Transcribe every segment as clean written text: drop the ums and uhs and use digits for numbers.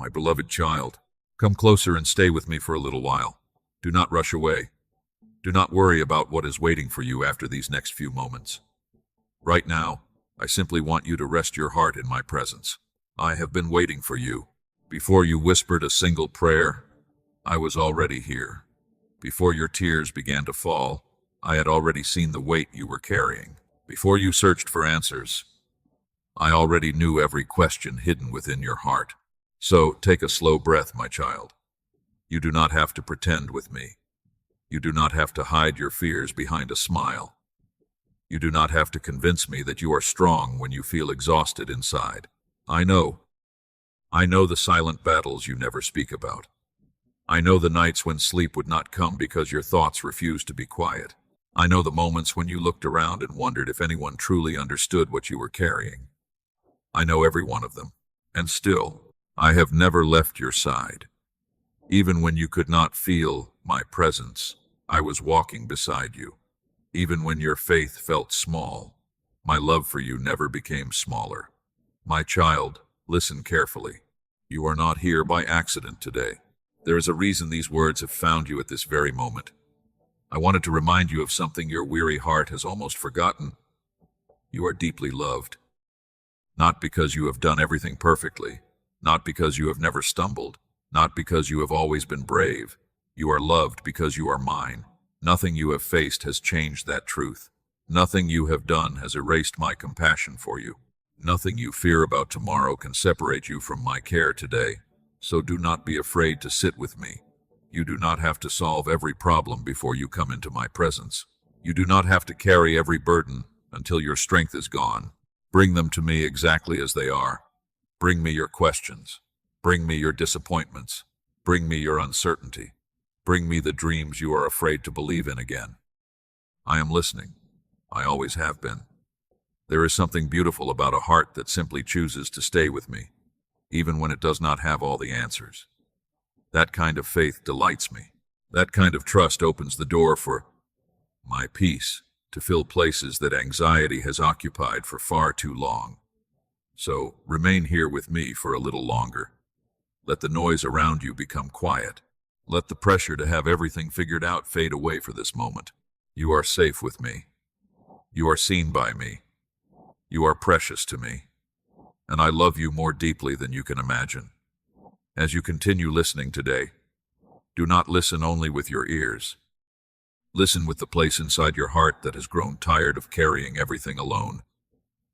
My beloved child, come closer and stay with me for a little while. Do not rush away. Do not worry about what is waiting for you after these next few moments. Right now, I simply want you to rest your heart in my presence. I have been waiting for you. Before you whispered a single prayer, I was already here. Before your tears began to fall, I had already seen the weight you were carrying. Before you searched for answers, I already knew every question hidden within your heart. So take a slow breath, my child. You do not have to pretend with me. You do not have to hide your fears behind a smile. You do not have to convince me that you are strong when you feel exhausted inside. I know the silent battles you never speak about. I know the nights when sleep would not come because your thoughts refused to be quiet. I know the moments when you looked around and wondered if anyone truly understood what you were carrying. I know every one of them. And still, I have never left your side. Even when you could not feel my presence, I was walking beside you. Even when your faith felt small, my love for you never became smaller. My child, listen carefully. You are not here by accident today. There is a reason these words have found you at this very moment. I wanted to remind you of something your weary heart has almost forgotten. You are deeply loved. Not because you have done everything perfectly, not because you have never stumbled, not because you have always been brave. You are loved because you are mine. Nothing you have faced has changed that truth. Nothing you have done has erased my compassion for you. Nothing you fear about tomorrow can separate you from my care today. So do not be afraid to sit with me. You do not have to solve every problem before you come into my presence. You do not have to carry every burden until your strength is gone. Bring them to me exactly as they are. Bring me your questions. Bring me your disappointments. Bring me your uncertainty. Bring me the dreams you are afraid to believe in again. I am listening. I always have been. There is something beautiful about a heart that simply chooses to stay with me, even when it does not have all the answers. That kind of faith delights me. That kind of trust opens the door for my peace to fill places that anxiety has occupied for far too long. So remain here with me for a little longer. Let the noise around you become quiet. Let the pressure to have everything figured out fade away for this moment. You are safe with me. You are seen by me. You are precious to me. And I love you more deeply than you can imagine. As you continue listening today, do not listen only with your ears. Listen with the place inside your heart that has grown tired of carrying everything alone.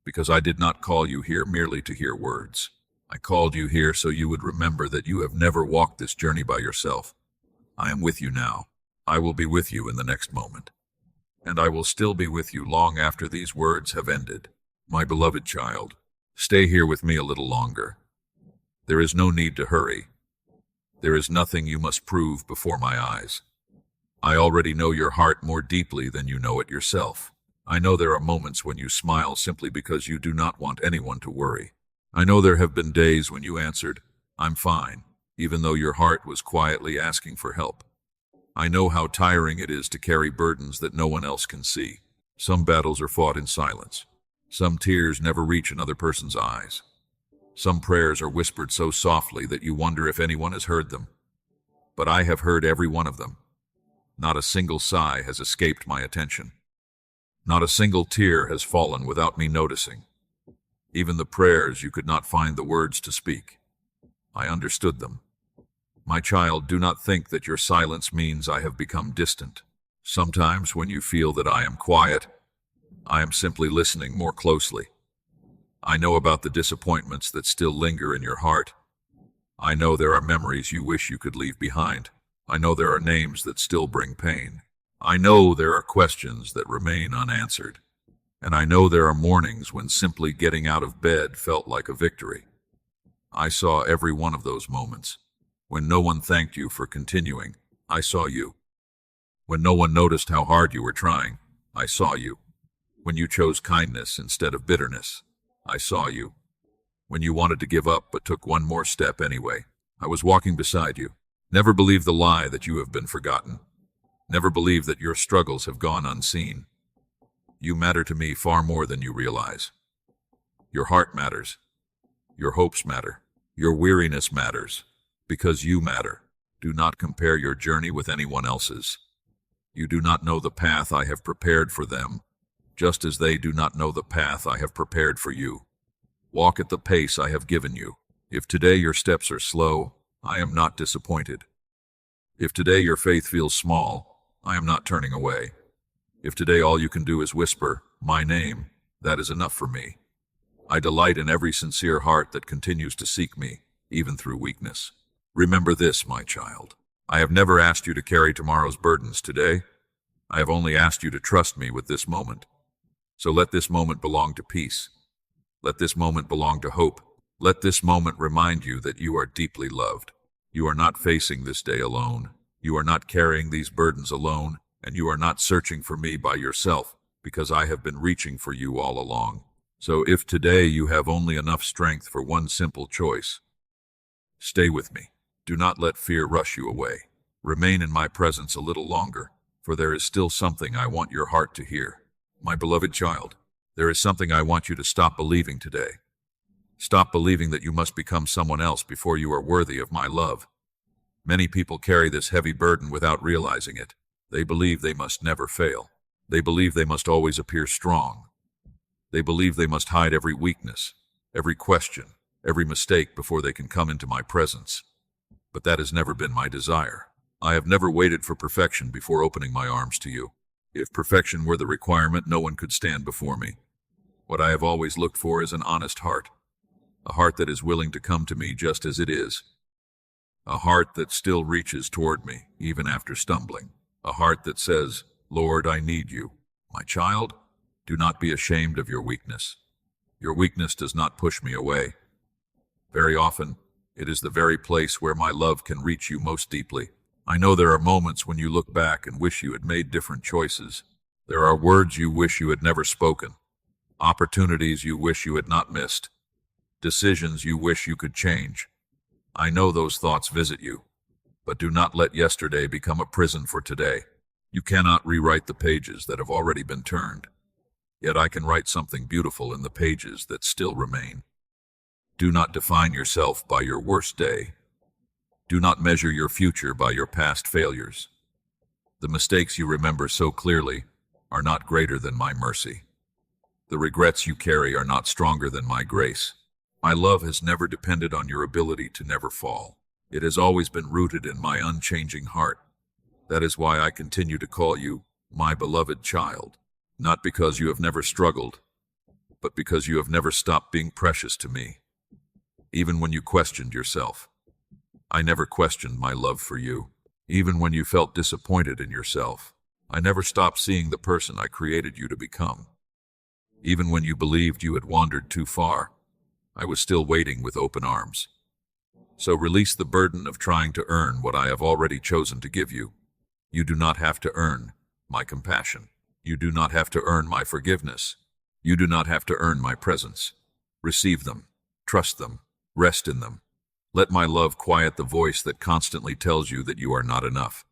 Because I did not call you here merely to hear words. I called you here so you would remember that you have never walked this journey by yourself. I am with you now. I will be with you in the next moment. And I will still be with you long after these words have ended. My beloved child, stay here with me a little longer. There is no need to hurry. There is nothing you must prove before my eyes. I already know your heart more deeply than you know it yourself. I know there are moments when you smile simply because you do not want anyone to worry. I know there have been days when you answered, "I'm fine," even though your heart was quietly asking for help. I know how tiring it is to carry burdens that no one else can see. Some battles are fought in silence. Some tears never reach another person's eyes. Some prayers are whispered so softly that you wonder if anyone has heard them. But I have heard every one of them. Not a single sigh has escaped my attention. Not a single tear has fallen without me noticing. Even the prayers you could not find the words to speak. I understood them. My child, do not think that your silence means I have become distant. Sometimes when you feel that I am quiet, I am simply listening more closely. I know about the disappointments that still linger in your heart. I know there are memories you wish you could leave behind. I know there are names that still bring pain. I know there are questions that remain unanswered. And I know there are mornings when simply getting out of bed felt like a victory. I saw every one of those moments. When no one thanked you for continuing, I saw you. When no one noticed how hard you were trying, I saw you. When you chose kindness instead of bitterness, I saw you. When you wanted to give up but took one more step anyway, I was walking beside you. Never believe the lie that you have been forgotten. Never believe that your struggles have gone unseen. You matter to me far more than you realize. Your heart matters. Your hopes matter. Your weariness matters, because you matter. Do not compare your journey with anyone else's. You do not know the path I have prepared for them, just as they do not know the path I have prepared for you. Walk at the pace I have given you. If today your steps are slow, I am not disappointed. If today your faith feels small, I am not turning away. If today all you can do is whisper, my name, that is enough for me. I delight in every sincere heart that continues to seek me, even through weakness. Remember this, my child. I have never asked you to carry tomorrow's burdens today. I have only asked you to trust me with this moment. So let this moment belong to peace. Let this moment belong to hope. Let this moment remind you that you are deeply loved. You are not facing this day alone. You are not carrying these burdens alone, and you are not searching for me by yourself, because I have been reaching for you all along. So if today you have only enough strength for one simple choice, stay with me. Do not let fear rush you away. Remain in my presence a little longer, for there is still something I want your heart to hear. My beloved child, there is something I want you to stop believing today. Stop believing that you must become someone else before you are worthy of my love. Many people carry this heavy burden without realizing it. They believe they must never fail. They believe they must always appear strong. They believe they must hide every weakness, every question, every mistake before they can come into my presence. But that has never been my desire. I have never waited for perfection before opening my arms to you. If perfection were the requirement, no one could stand before me. What I have always looked for is an honest heart, a heart that is willing to come to me just as it is, a heart that still reaches toward me, even after stumbling, a heart that says, Lord, I need you. My child, do not be ashamed of your weakness. Your weakness does not push me away. Very often, it is the very place where my love can reach you most deeply. I know there are moments when you look back and wish you had made different choices. There are words you wish you had never spoken, opportunities you wish you had not missed, decisions you wish you could change. I know those thoughts visit you, but do not let yesterday become a prison for today. You cannot rewrite the pages that have already been turned. Yet I can write something beautiful in the pages that still remain. Do not define yourself by your worst day. Do not measure your future by your past failures. The mistakes you remember so clearly are not greater than my mercy. The regrets you carry are not stronger than my grace. My love has never depended on your ability to never fall. It has always been rooted in my unchanging heart. That is why I continue to call you my beloved child, not because you have never struggled, but because you have never stopped being precious to me. Even when you questioned yourself, I never questioned my love for you. Even when you felt disappointed in yourself, I never stopped seeing the person I created you to become. Even when you believed you had wandered too far, I was still waiting with open arms. So release the burden of trying to earn what I have already chosen to give you. You do not have to earn my compassion. You do not have to earn my forgiveness. You do not have to earn my presence. Receive them, trust them, rest in them. Let my love quiet the voice that constantly tells you that you are not enough,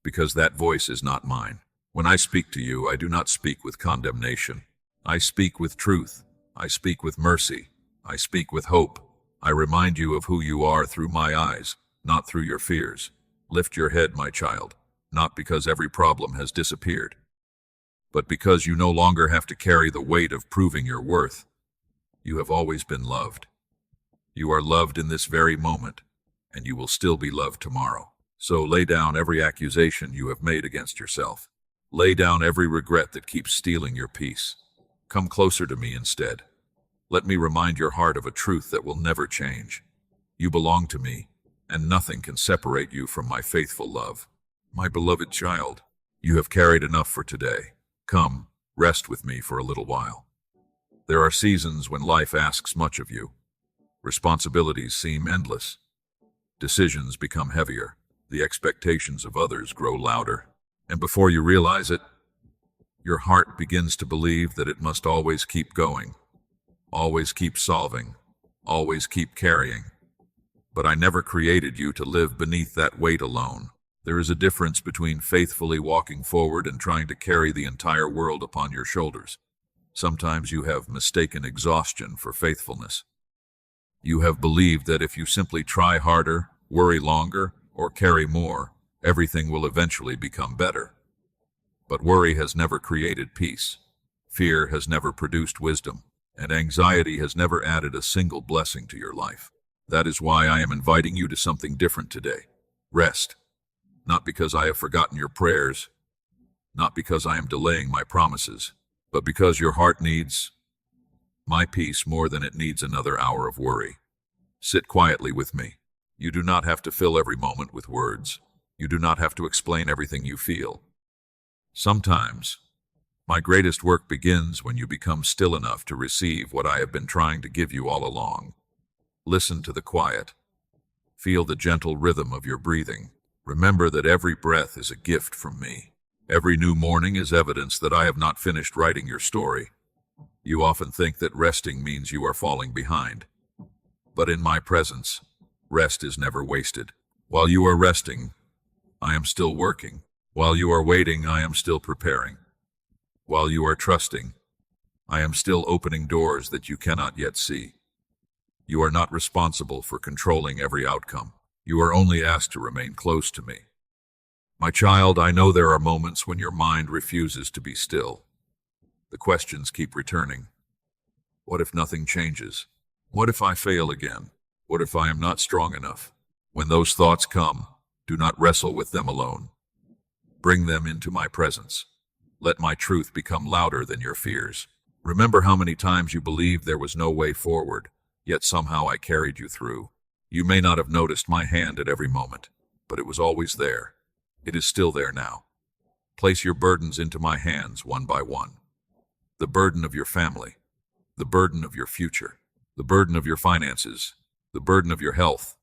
because that voice is not mine. When I speak to you, I do not speak with condemnation. I speak with truth. I speak with mercy. I speak with hope. I remind you of who you are through my eyes, not through your fears. Lift your head, my child, not because every problem has disappeared, but because you no longer have to carry the weight of proving your worth. You have always been loved. You are loved in this very moment, and you will still be loved tomorrow. So lay down every accusation you have made against yourself. Lay down every regret that keeps stealing your peace. Come closer to me instead. Let me remind your heart of a truth that will never change. You belong to me, and nothing can separate you from my faithful love. My beloved child, you have carried enough for today. Come, rest with me for a little while. There are seasons when life asks much of you. Responsibilities seem endless. Decisions become heavier. The expectations of others grow louder. And before you realize it, your heart begins to believe that it must always keep going, always keep solving, always keep carrying. But I never created you to live beneath that weight alone. There is a difference between faithfully walking forward and trying to carry the entire world upon your shoulders. Sometimes you have mistaken exhaustion for faithfulness. You have believed that if you simply try harder, worry longer, or carry more, everything will eventually become better. But worry has never created peace. Fear has never produced wisdom, and anxiety has never added a single blessing to your life. That is why I am inviting you to something different today. Rest. Not because I have forgotten your prayers, not because I am delaying my promises, but because your heart needs my peace more than it needs another hour of worry. Sit quietly with me. You do not have to fill every moment with words. You do not have to explain everything you feel. Sometimes, my greatest work begins when you become still enough to receive what I have been trying to give you all along. Listen to the quiet. Feel the gentle rhythm of your breathing. Remember that every breath is a gift from me. Every new morning is evidence that I have not finished writing your story. You often think that resting means you are falling behind. But in my presence, rest is never wasted. While you are resting, I am still working. While you are waiting, I am still preparing. While you are trusting, I am still opening doors that you cannot yet see. You are not responsible for controlling every outcome. You are only asked to remain close to me. My child, I know there are moments when your mind refuses to be still. The questions keep returning. What if nothing changes? What if I fail again? What if I am not strong enough? When those thoughts come, do not wrestle with them alone. Bring them into my presence. Let my truth become louder than your fears. Remember how many times you believed there was no way forward, yet somehow I carried you through. You may not have noticed my hand at every moment, but it was always there. It is still there now. Place your burdens into my hands one by one. The burden of your family, the burden of your future, the burden of your finances, the burden of your health,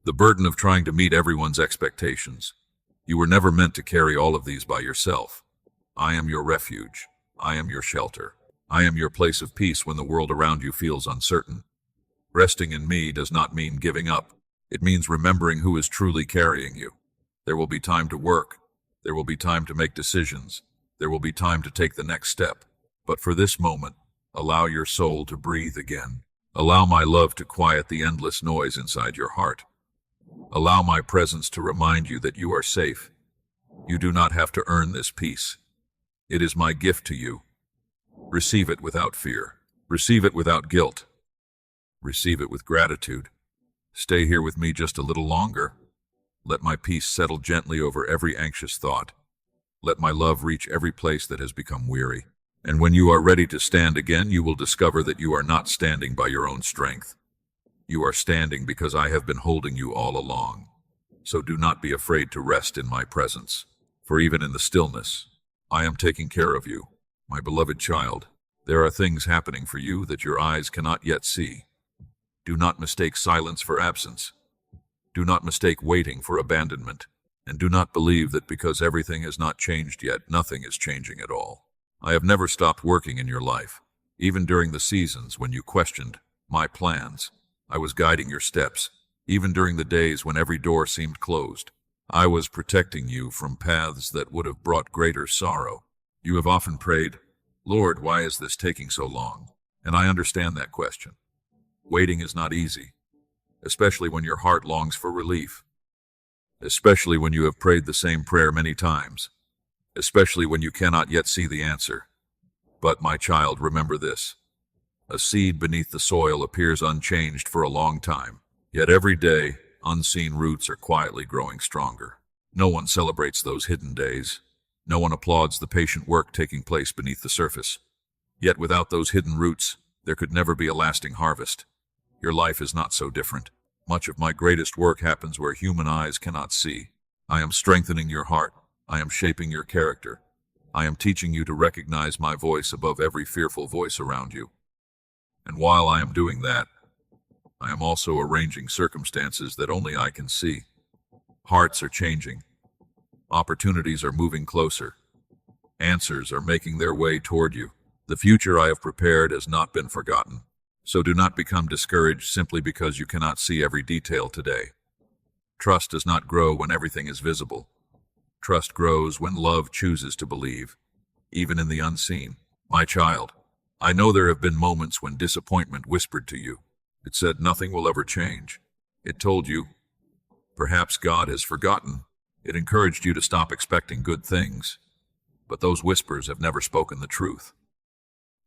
the burden of trying to meet everyone's expectations. You were never meant to carry all of these by yourself. I am your refuge. I am your shelter. I am your place of peace when the world around you feels uncertain. Resting in me does not mean giving up. It means remembering who is truly carrying you. There will be time to work. There will be time to make decisions. There will be time to take the next step. But for this moment, allow your soul to breathe again. Allow my love to quiet the endless noise inside your heart. Allow my presence to remind you that you are safe. You do not have to earn this peace. It is my gift to you. Receive it without fear. Receive it without guilt. Receive it with gratitude. Stay here with me just a little longer. Let my peace settle gently over every anxious thought. Let my love reach every place that has become weary. And when you are ready to stand again, you will discover that you are not standing by your own strength. You are standing because I have been holding you all along. So do not be afraid to rest in my presence. For even in the stillness, I am taking care of you. My beloved child, there are things happening for you that your eyes cannot yet see. Do not mistake silence for absence. Do not mistake waiting for abandonment. And do not believe that because everything has not changed yet, nothing is changing at all. I have never stopped working in your life. Even during the seasons when you questioned my plans, I was guiding your steps. Even during the days when every door seemed closed, I was protecting you from paths that would have brought greater sorrow. You have often prayed, Lord, why is this taking so long? And I understand that question. Waiting is not easy, especially when your heart longs for relief, especially when you have prayed the same prayer many times, especially when you cannot yet see the answer. But, my child, remember this. A seed beneath the soil appears unchanged for a long time, yet every day, unseen roots are quietly growing stronger. No one celebrates those hidden days. No one applauds the patient work taking place beneath the surface. Yet without those hidden roots, there could never be a lasting harvest. Your life is not so different. Much of my greatest work happens where human eyes cannot see. I am strengthening your heart. I am shaping your character. I am teaching you to recognize my voice above every fearful voice around you. And while I am doing that, I am also arranging circumstances that only I can see. Hearts are changing. Opportunities are moving closer. Answers are making their way toward you. The future I have prepared has not been forgotten. So do not become discouraged simply because you cannot see every detail today. Trust does not grow when everything is visible. Trust grows when love chooses to believe, even in the unseen. My child, I know there have been moments when disappointment whispered to you. It said nothing will ever change. It told you, perhaps God has forgotten. It encouraged you to stop expecting good things. But those whispers have never spoken the truth.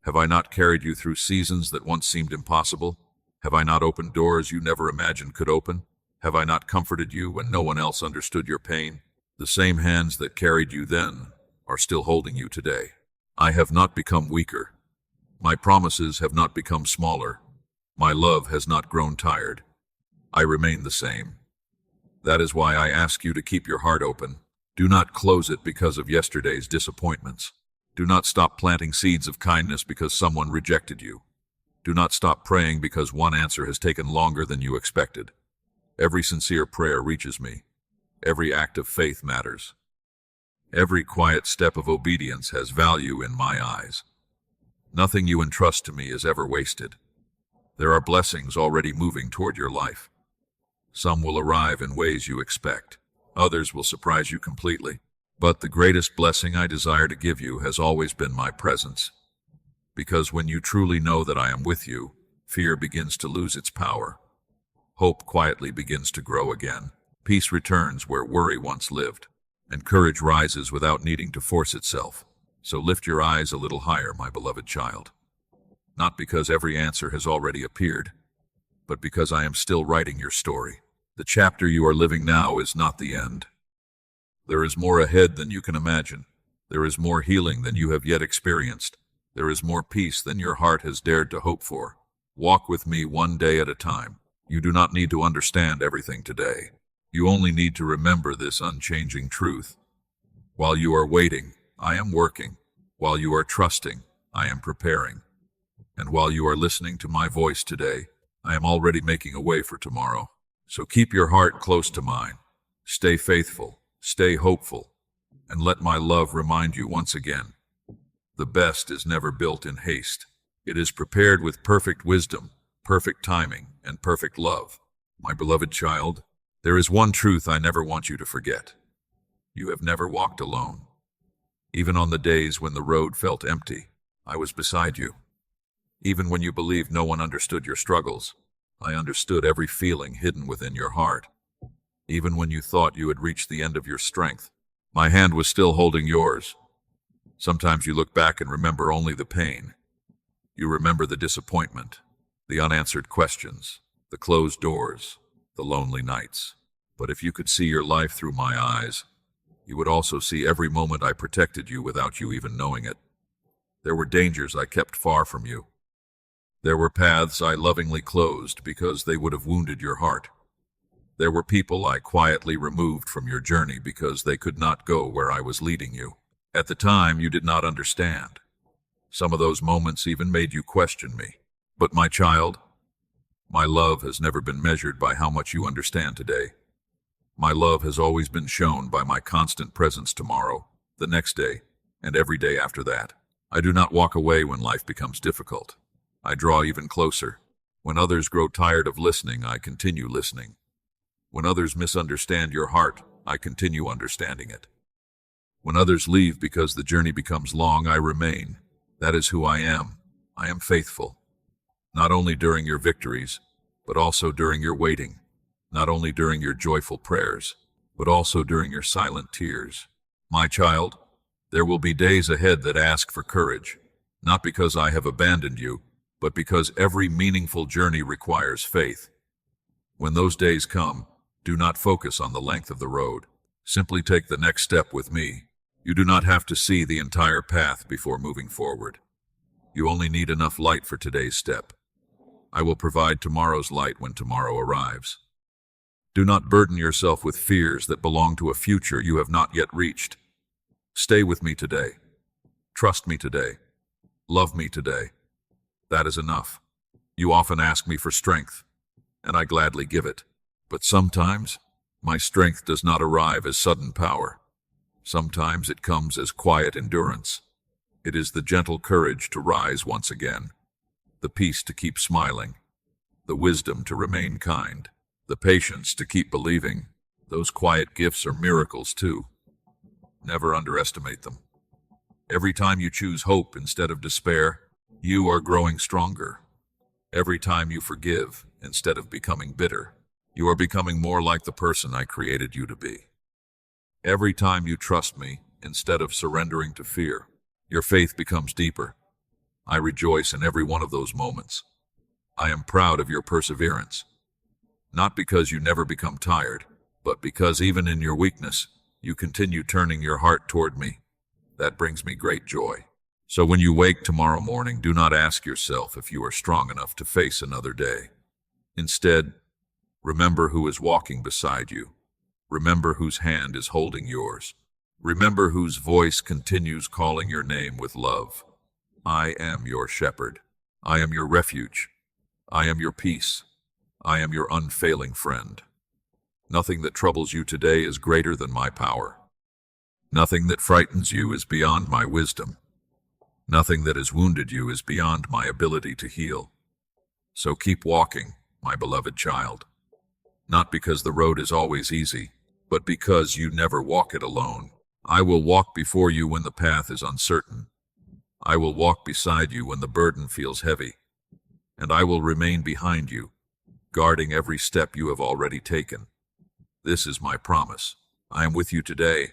Have I not carried you through seasons that once seemed impossible? Have I not opened doors you never imagined could open? Have I not comforted you when no one else understood your pain? The same hands that carried you then are still holding you today. I have not become weaker. My promises have not become smaller. My love has not grown tired. I remain the same. That is why I ask you to keep your heart open. Do not close it because of yesterday's disappointments. Do not stop planting seeds of kindness because someone rejected you. Do not stop praying because one answer has taken longer than you expected. Every sincere prayer reaches me. Every act of faith matters. Every quiet step of obedience has value in my eyes. Nothing you entrust to me is ever wasted. There are blessings already moving toward your life. Some will arrive in ways you expect. Others will surprise you completely. But the greatest blessing I desire to give you has always been my presence. Because when you truly know that I am with you, fear begins to lose its power. Hope quietly begins to grow again. Peace returns where worry once lived. And courage rises without needing to force itself. So lift your eyes a little higher, my beloved child. Not because every answer has already appeared, but because I am still writing your story. The chapter you are living now is not the end. There is more ahead than you can imagine. There is more healing than you have yet experienced. There is more peace than your heart has dared to hope for. Walk with me one day at a time. You do not need to understand everything today. You only need to remember this unchanging truth. While you are waiting, I am working. While you are trusting, I am preparing. And while you are listening to my voice today, I am already making a way for tomorrow. So keep your heart close to mine. Stay faithful, stay hopeful, and let my love remind you once again. The best is never built in haste. It is prepared with perfect wisdom, perfect timing, and perfect love. My beloved child, there is one truth I never want you to forget. You have never walked alone. Even on the days when the road felt empty, I was beside you. Even when you believed no one understood your struggles, I understood every feeling hidden within your heart. Even when you thought you had reached the end of your strength, my hand was still holding yours. Sometimes you look back and remember only the pain. You remember the disappointment, the unanswered questions, the closed doors, the lonely nights. But if you could see your life through my eyes, you would also see every moment I protected you without you even knowing it. There were dangers I kept far from you. There were paths I lovingly closed because they would have wounded your heart. There were people I quietly removed from your journey because they could not go where I was leading you. At the time, you did not understand. Some of those moments even made you question me. But my child, my love has never been measured by how much you understand today. My love has always been shown by my constant presence tomorrow, the next day, and every day after that. I do not walk away when life becomes difficult. I draw even closer. When others grow tired of listening, I continue listening. When others misunderstand your heart, I continue understanding it. When others leave because the journey becomes long, I remain. That is who I am. I am faithful. Not only during your victories, but also during your waiting. Not only during your joyful prayers, but also during your silent tears. My child, there will be days ahead that ask for courage, not because I have abandoned you, but because every meaningful journey requires faith. When those days come, do not focus on the length of the road. Simply take the next step with me. You do not have to see the entire path before moving forward. You only need enough light for today's step. I will provide tomorrow's light when tomorrow arrives. Do not burden yourself with fears that belong to a future you have not yet reached. Stay with me today. Trust me today. Love me today. That is enough. You often ask me for strength, and I gladly give it. But sometimes, my strength does not arrive as sudden power. Sometimes it comes as quiet endurance. It is the gentle courage to rise once again, the peace to keep smiling, the wisdom to remain kind, the patience to keep believing. Those quiet gifts are miracles too. Never underestimate them. Every time you choose hope instead of despair, you are growing stronger. Every time you forgive, instead of becoming bitter, you are becoming more like the person I created you to be. Every time you trust me, instead of surrendering to fear, your faith becomes deeper. I rejoice in every one of those moments. I am proud of your perseverance. Not because you never become tired, but because even in your weakness, you continue turning your heart toward me. That brings me great joy. So when you wake tomorrow morning, do not ask yourself if you are strong enough to face another day. Instead, remember who is walking beside you. Remember whose hand is holding yours. Remember whose voice continues calling your name with love. I am your shepherd. I am your refuge. I am your peace. I am your unfailing friend. Nothing that troubles you today is greater than my power. Nothing that frightens you is beyond my wisdom. Nothing that has wounded you is beyond my ability to heal. So keep walking, my beloved child. Not because the road is always easy, but because you never walk it alone. I will walk before you when the path is uncertain. I will walk beside you when the burden feels heavy. And I will remain behind you, guarding every step you have already taken. This is my promise. I am with you today.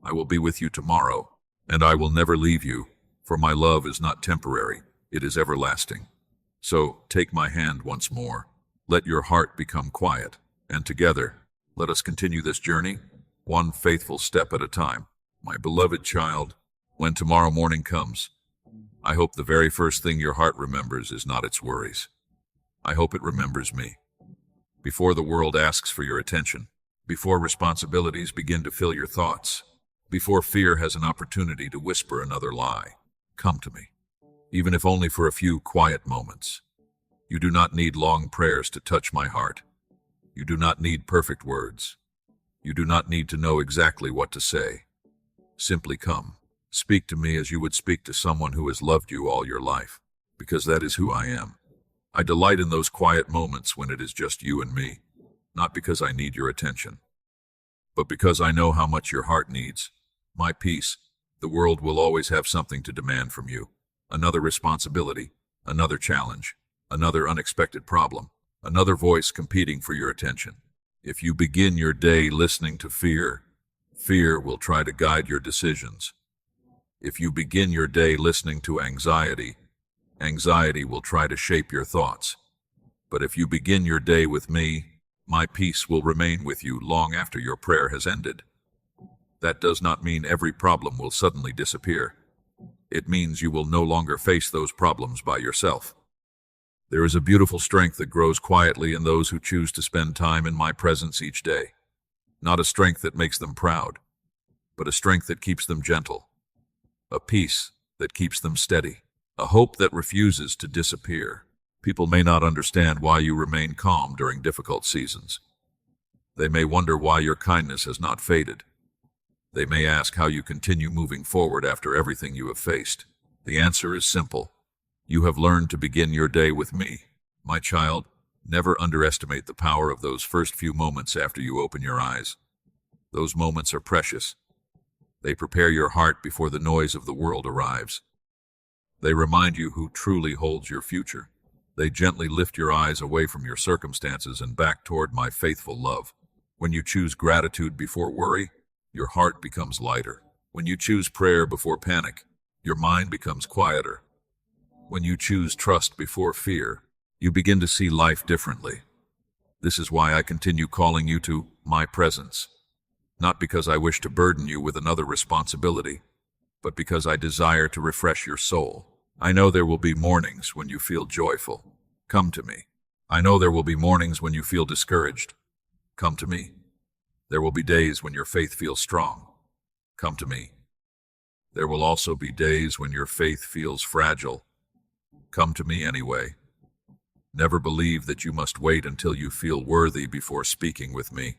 I will be with you tomorrow, and I will never leave you, for my love is not temporary, it is everlasting. So take my hand once more. Let your heart become quiet, and together, let us continue this journey, one faithful step at a time. My beloved child, when tomorrow morning comes, I hope the very first thing your heart remembers is not its worries. I hope it remembers me. Before the world asks for your attention, before responsibilities begin to fill your thoughts, before fear has an opportunity to whisper another lie, come to me, even if only for a few quiet moments. You do not need long prayers to touch my heart. You do not need perfect words. You do not need to know exactly what to say. Simply come. Speak to me as you would speak to someone who has loved you all your life, because that is who I am. I delight in those quiet moments when it is just you and me, not because I need your attention, but because I know how much your heart needs. My peace. The world will always have something to demand from you. Another responsibility, another challenge, another unexpected problem, another voice competing for your attention. If you begin your day listening to fear, fear will try to guide your decisions. If you begin your day listening to anxiety, anxiety will try to shape your thoughts. But if you begin your day with me, my peace will remain with you long after your prayer has ended. That does not mean every problem will suddenly disappear. It means you will no longer face those problems by yourself. There is a beautiful strength that grows quietly in those who choose to spend time in my presence each day. Not a strength that makes them proud, but a strength that keeps them gentle. A peace that keeps them steady. A hope that refuses to disappear. People may not understand why you remain calm during difficult seasons. They may wonder why your kindness has not faded. They may ask how you continue moving forward after everything you have faced. The answer is simple. You have learned to begin your day with me. My child, never underestimate the power of those first few moments after you open your eyes. Those moments are precious. They prepare your heart before the noise of the world arrives. They remind you who truly holds your future. They gently lift your eyes away from your circumstances and back toward my faithful love. When you choose gratitude before worry, your heart becomes lighter. When you choose prayer before panic, your mind becomes quieter. When you choose trust before fear, you begin to see life differently. This is why I continue calling you to my presence. Not because I wish to burden you with another responsibility, but because I desire to refresh your soul. I know there will be mornings when you feel joyful. Come to me. I know there will be mornings when you feel discouraged. Come to me. There will be days when your faith feels strong. Come to me. There will also be days when your faith feels fragile. Come to me anyway. Never believe that you must wait until you feel worthy before speaking with me.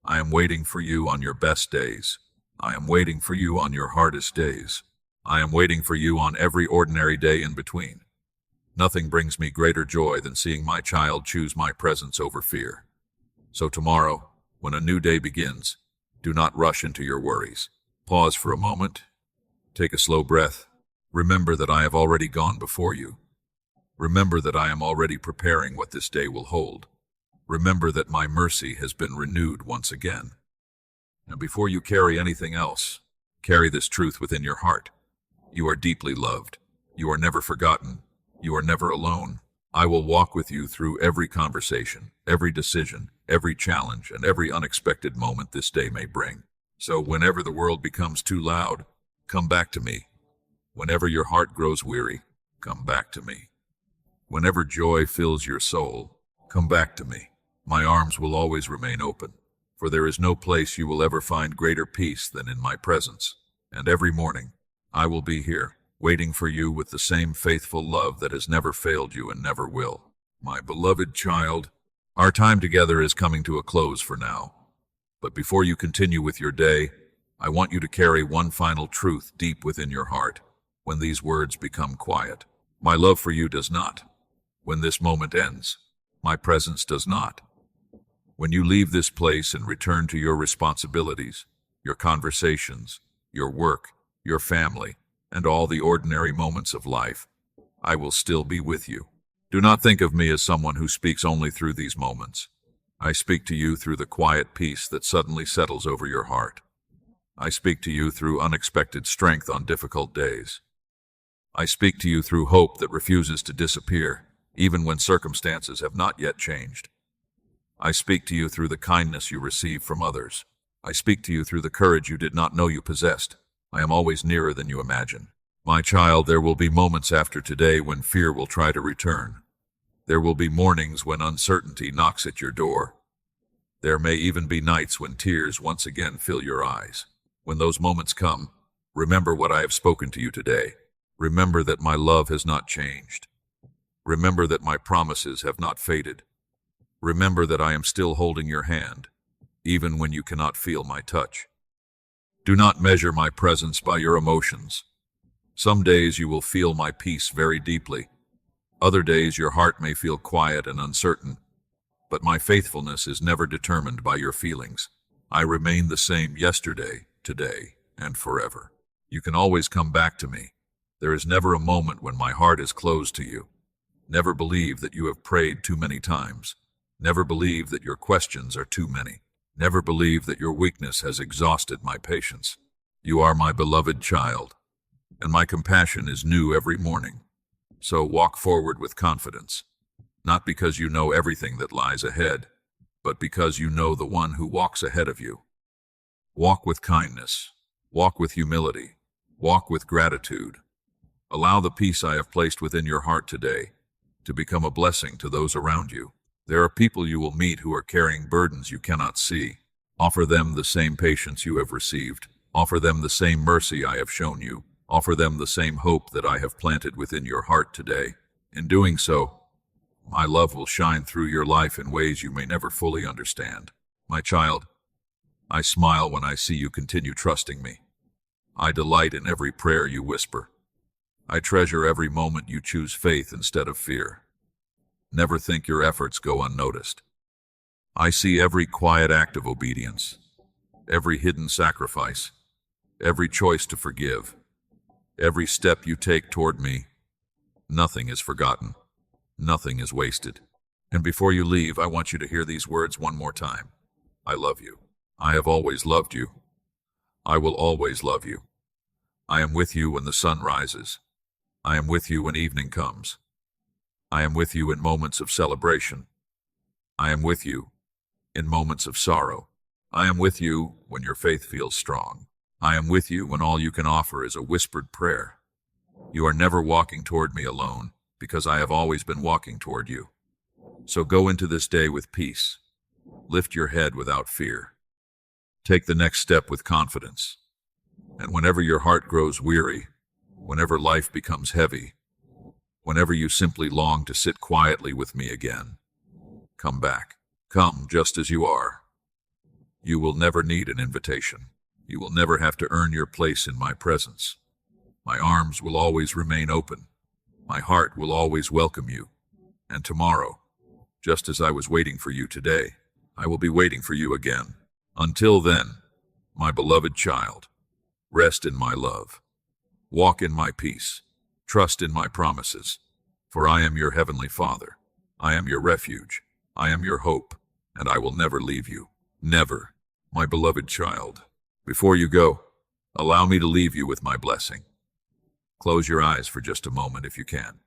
I am waiting for you on your best days. I am waiting for you on your hardest days. I am waiting for you on every ordinary day in between. Nothing brings me greater joy than seeing my child choose my presence over fear. So tomorrow, when a new day begins, do not rush into your worries. Pause for a moment. Take a slow breath. Remember that I have already gone before you. Remember that I am already preparing what this day will hold. Remember that my mercy has been renewed once again. And before you carry anything else, carry this truth within your heart. You are deeply loved. You are never forgotten. You are never alone. I will walk with you through every conversation, every decision, every challenge, and every unexpected moment this day may bring. So whenever the world becomes too loud, come back to me. Whenever your heart grows weary, come back to me. Whenever joy fills your soul, come back to me. My arms will always remain open, for there is no place you will ever find greater peace than in my presence. And every morning, I will be here, waiting for you with the same faithful love that has never failed you and never will. My beloved child, our time together is coming to a close for now. But before you continue with your day, I want you to carry one final truth deep within your heart when these words become quiet. My love for you does not. When this moment ends, my presence does not. When you leave this place and return to your responsibilities, your conversations, your work, your family, and all the ordinary moments of life, I will still be with you. Do not think of me as someone who speaks only through these moments. I speak to you through the quiet peace that suddenly settles over your heart. I speak to you through unexpected strength on difficult days. I speak to you through hope that refuses to disappear, even when circumstances have not yet changed. I speak to you through the kindness you receive from others. I speak to you through the courage you did not know you possessed. I am always nearer than you imagine. My child, there will be moments after today when fear will try to return. There will be mornings when uncertainty knocks at your door. There may even be nights when tears once again fill your eyes. When those moments come, remember what I have spoken to you today. Remember that my love has not changed. Remember that my promises have not faded. Remember that I am still holding your hand, even when you cannot feel my touch. Do not measure my presence by your emotions. Some days you will feel my peace very deeply. Other days your heart may feel quiet and uncertain. But my faithfulness is never determined by your feelings. I remain the same yesterday, today, and forever. You can always come back to me. There is never a moment when my heart is closed to you. Never believe that you have prayed too many times. Never believe that your questions are too many. Never believe that your weakness has exhausted my patience. You are my beloved child, and my compassion is new every morning. So walk forward with confidence, not because you know everything that lies ahead, but because you know the one who walks ahead of you. Walk with kindness. Walk with humility. Walk with gratitude. Allow the peace I have placed within your heart today to become a blessing to those around you. There are people you will meet who are carrying burdens you cannot see. Offer them the same patience you have received. Offer them the same mercy I have shown you. Offer them the same hope that I have planted within your heart today. In doing so, my love will shine through your life in ways you may never fully understand. My child, I smile when I see you continue trusting me. I delight in every prayer you whisper. I treasure every moment you choose faith instead of fear. Never think your efforts go unnoticed. I see every quiet act of obedience, every hidden sacrifice, every choice to forgive, every step you take toward me. Nothing is forgotten. Nothing is wasted. And before you leave, I want you to hear these words one more time. I love you. I have always loved you. I will always love you. I am with you when the sun rises. I am with you when evening comes. I am with you in moments of celebration. I am with you in moments of sorrow. I am with you when your faith feels strong. I am with you when all you can offer is a whispered prayer. You are never walking toward me alone, because I have always been walking toward you. So go into this day with peace. Lift your head without fear. Take the next step with confidence. And whenever your heart grows weary, whenever life becomes heavy, whenever you simply long to sit quietly with me again, come back. Come just as you are. You will never need an invitation. You will never have to earn your place in my presence. My arms will always remain open. My heart will always welcome you. And tomorrow, just as I was waiting for you today, I will be waiting for you again. Until then, my beloved child, rest in my love. Walk in my peace. Trust in my promises. For I am your heavenly Father. I am your refuge. I am your hope, and I will never leave you. Never, my beloved child. Before you go, allow me to leave you with my blessing. Close your eyes for just a moment if you can.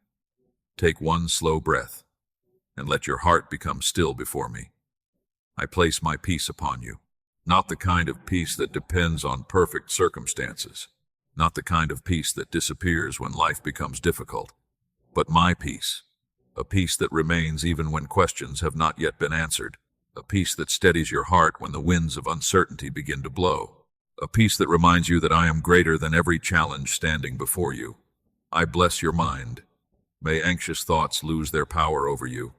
Take one slow breath, and let your heart become still before me. I place my peace upon you. Not the kind of peace that depends on perfect circumstances. Not the kind of peace that disappears when life becomes difficult. But my peace. A peace that remains even when questions have not yet been answered. A peace that steadies your heart when the winds of uncertainty begin to blow. A peace that reminds you that I am greater than every challenge standing before you. I bless your mind. May anxious thoughts lose their power over you.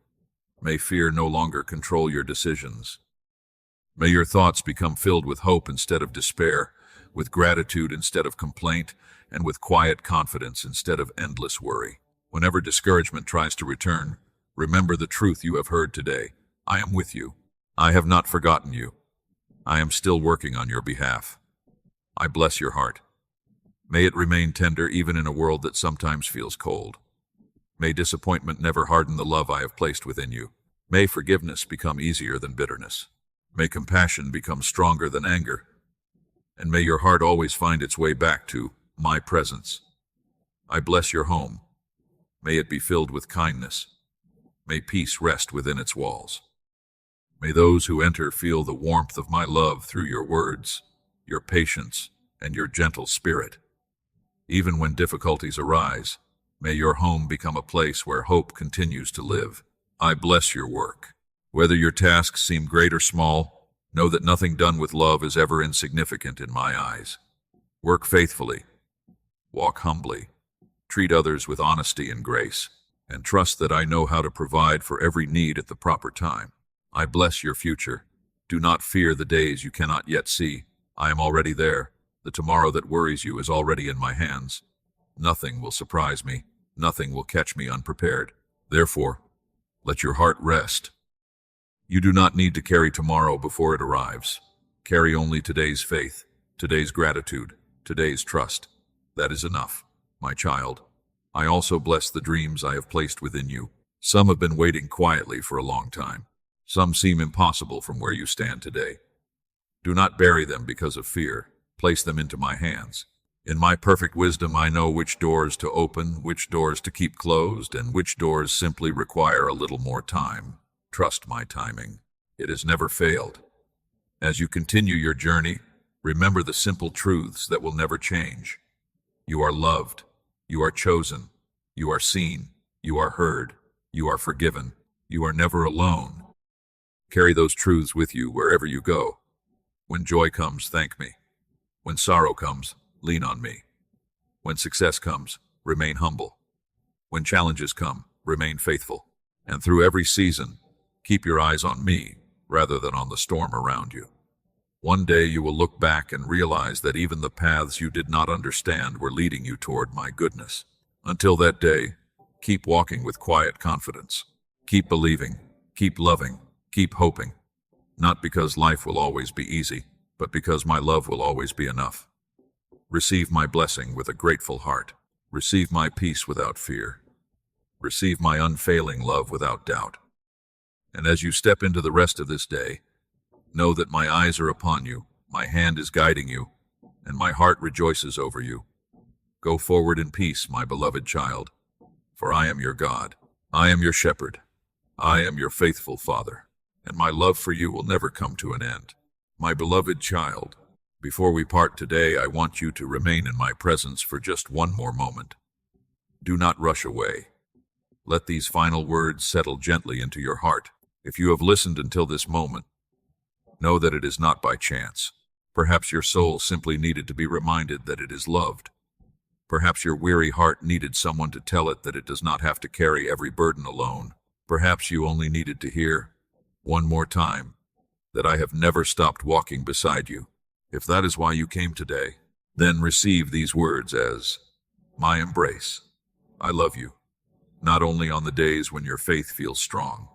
May fear no longer control your decisions. May your thoughts become filled with hope instead of despair, with gratitude instead of complaint, and with quiet confidence instead of endless worry. Whenever discouragement tries to return, remember the truth you have heard today. I am with you. I have not forgotten you. I am still working on your behalf. I bless your heart. May it remain tender even in a world that sometimes feels cold. May disappointment never harden the love I have placed within you. May forgiveness become easier than bitterness. May compassion become stronger than anger. And may your heart always find its way back to my presence. I bless your home. May it be filled with kindness. May peace rest within its walls. May those who enter feel the warmth of my love through your words, your patience, and your gentle spirit. Even when difficulties arise, may your home become a place where hope continues to live. I bless your work. Whether your tasks seem great or small, know that nothing done with love is ever insignificant in my eyes. Work faithfully. Walk humbly. Treat others with honesty and grace, and trust that I know how to provide for every need at the proper time. I bless your future. Do not fear the days you cannot yet see. I am already there. The tomorrow that worries you is already in my hands. Nothing will surprise me. Nothing will catch me unprepared. Therefore, let your heart rest. You do not need to carry tomorrow before it arrives. Carry only today's faith, today's gratitude, today's trust. That is enough, my child. I also bless the dreams I have placed within you. Some have been waiting quietly for a long time. Some seem impossible from where you stand today. Do not bury them because of fear. Place them into my hands. In my perfect wisdom, I know which doors to open, which doors to keep closed, and which doors simply require a little more time. Trust my timing. It has never failed. As you continue your journey, remember the simple truths that will never change. You are loved. You are chosen. You are seen. You are heard. You are forgiven. You are never alone. Carry those truths with you wherever you go. When joy comes, thank me. When sorrow comes, lean on me. When success comes, remain humble. When challenges come, remain faithful. And through every season, keep your eyes on me rather than on the storm around you. One day you will look back and realize that even the paths you did not understand were leading you toward my goodness. Until that day, keep walking with quiet confidence. Keep believing, keep loving, keep hoping. Not because life will always be easy, but because my love will always be enough. Receive my blessing with a grateful heart. Receive my peace without fear. Receive my unfailing love without doubt. And as you step into the rest of this day, know that my eyes are upon you, my hand is guiding you, and my heart rejoices over you. Go forward in peace, my beloved child, for I am your God. I am your shepherd. I am your faithful father, and my love for you will never come to an end. My beloved child, before we part today, I want you to remain in my presence for just one more moment. Do not rush away. Let these final words settle gently into your heart. If you have listened until this moment, know that it is not by chance. Perhaps your soul simply needed to be reminded that it is loved. Perhaps your weary heart needed someone to tell it that it does not have to carry every burden alone. Perhaps you only needed to hear, one more time, that I have never stopped walking beside you. If that is why you came today, then receive these words as my embrace. I love you, not only on the days when your faith feels strong.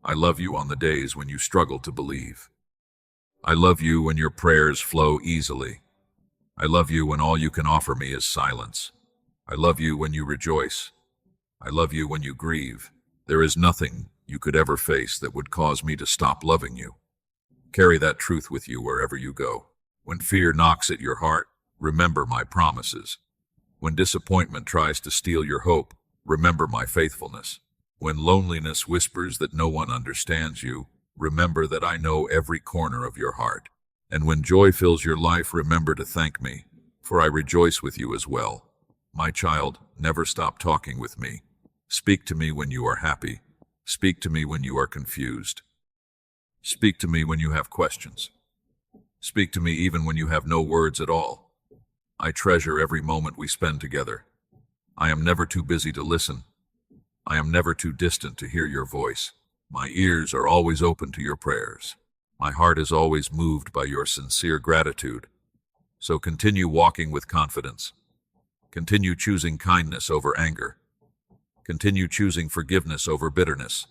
I love you on the days when you struggle to believe. I love you when your prayers flow easily. I love you when all you can offer me is silence. I love you when you rejoice. I love you when you grieve. There is nothing you could ever face that would cause me to stop loving you. Carry that truth with you wherever you go. When fear knocks at your heart, remember my promises. When disappointment tries to steal your hope, remember my faithfulness. When loneliness whispers that no one understands you, remember that I know every corner of your heart. And when joy fills your life, remember to thank me, for I rejoice with you as well. My child, never stop talking with me. Speak to me when you are happy. Speak to me when you are confused. Speak to me when you have questions. Speak to me even when you have no words at all. I treasure every moment we spend together. I am never too busy to listen. I am never too distant to hear your voice. My ears are always open to your prayers. My heart is always moved by your sincere gratitude. So continue walking with confidence. Continue choosing kindness over anger. Continue choosing forgiveness over bitterness.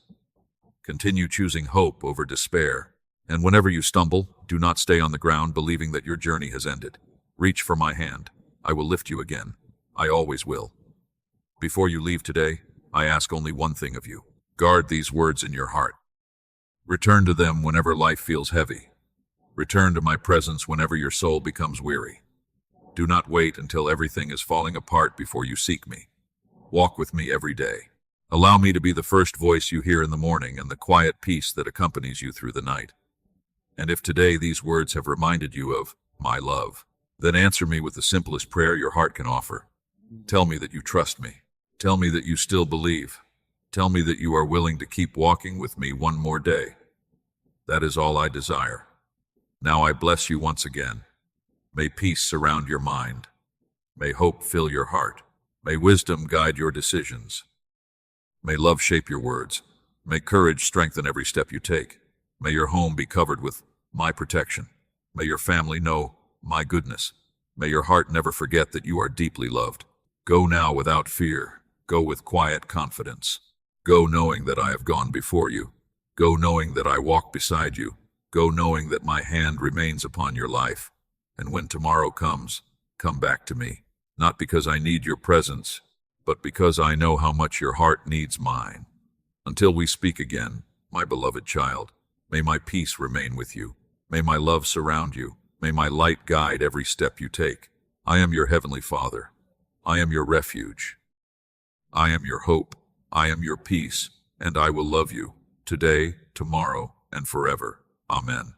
Continue choosing hope over despair. And whenever you stumble, do not stay on the ground believing that your journey has ended. Reach for my hand. I will lift you again. I always will. Before you leave today, I ask only one thing of you. Guard these words in your heart. Return to them whenever life feels heavy. Return to my presence whenever your soul becomes weary. Do not wait until everything is falling apart before you seek me. Walk with me every day. Allow me to be the first voice you hear in the morning and the quiet peace that accompanies you through the night. And if today these words have reminded you of my love, then answer me with the simplest prayer your heart can offer. Tell me that you trust me. Tell me that you still believe. Tell me that you are willing to keep walking with me one more day. That is all I desire. Now I bless you once again. May peace surround your mind. May hope fill your heart. May wisdom guide your decisions. May love shape your words. May courage strengthen every step you take. May your home be covered with my protection. May your family know my goodness. May your heart never forget that you are deeply loved. Go now without fear. Go with quiet confidence. Go knowing that I have gone before you. Go knowing that I walk beside you. Go knowing that my hand remains upon your life. And when tomorrow comes, come back to me. Not because I need your presence, but because I know how much your heart needs mine. Until we speak again, my beloved child, may my peace remain with you. May my love surround you. May my light guide every step you take. I am your heavenly Father. I am your refuge. I am your hope. I am your peace, and I will love you today, tomorrow, and forever. Amen.